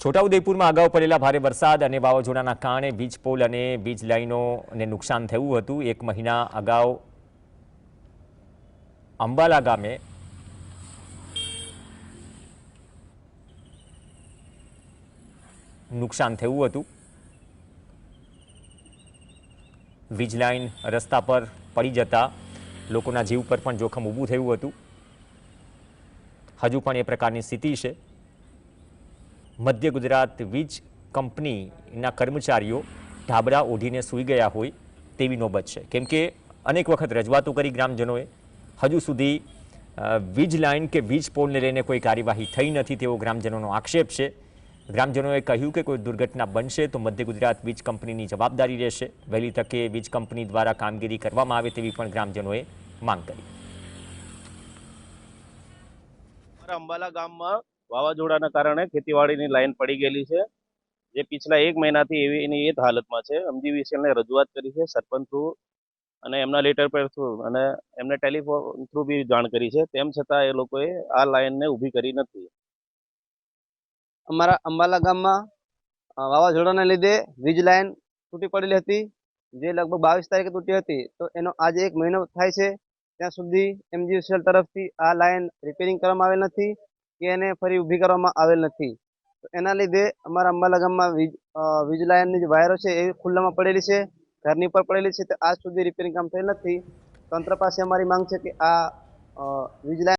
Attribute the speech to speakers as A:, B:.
A: છોટાઉદેપુરમાં અગાઉ પડેલા ભારે વરસાદ અને વાવાઝોડાના કારણે વીજ પોલ અને વીજ લાઇનોને નુકસાન થયું હતું। 1 મહિના અગાઉ અંબાલા ગામે નુકસાન થયું હતું। વીજ લાઇન રસ્તા પર પડી જતા લોકોના જીવ પર પણ જોખમ ઊભું થયું હતું। હજુ પણ એ પ્રકારની સ્થિતિ છે। મધ્ય ગુજરાત વીજ કંપનીના કર્મચારીઓ ઢાબરા ઓઢીને સૂઈ ગયા હોય તેવી નોબત છે, કેમ કે અનેક વખત રજૂઆતો કરી ગ્રામજનોએ, હજુ સુધી વીજ લાઇન કે વીજ પોલને લઈને કોઈ કાર્યવાહી થઈ નથી તેવો ગ્રામજનોનો આક્ષેપ છે। ગ્રામજનોએ કહ્યું કે કોઈ દુર્ઘટના બનશે તો મધ્ય ગુજરાત વીજ કંપનીની જવાબદારી રહેશે। વહેલી તકે વીજ કંપની દ્વારા કામગીરી કરવામાં આવે તેવી પણ ગ્રામજનોએ માંગ કરી।
B: અંબાલા ગામમાં વાવાઝોડાના કારણે ખેતીવાડીની લાઈન પડી ગયેલી છે, જે પિછલા 1 મહિનાથી એની એ જ હાલતમાં છે। MGVCLને રજૂઆત કરી છે, સરપંચ થ્રુ અને એમના લેટર પર થ્રુ અને એમને ટેલિફોન થ્રુ બી જાણ કરી છે, તેમ છતાં એ લોકોએ આ લાઈનને ઊભી કરી નથી।
C: અમારા અંબાલા ગામમાં વાવાઝોડાના લીધે વીજ લાઈન તૂટી પડેલી હતી, જે લગભગ 22 તારીખે તૂટી હતી। તો એનો આજે 1 મહિનો થાય છે, ત્યાં સુધી MGVCL તરફથી આ લાઈન રિપેરિંગ કરવામાં આવેલ નથી કે એને ફરી ઊભી કરવામાં આવેલ નથી। તો એના લીધે અમારા અંબાલા ગામમાં વીજ લાઈનની જે વાયરો છે એ ખુલ્લામાં પડેલી છે, ઘરની પર પડેલી છે, તો આજ સુધી રિપેરિંગ કામ થયેલ નથી। તંત્ર પાસે અમારી માંગ છે કે આ વીજ લાઈન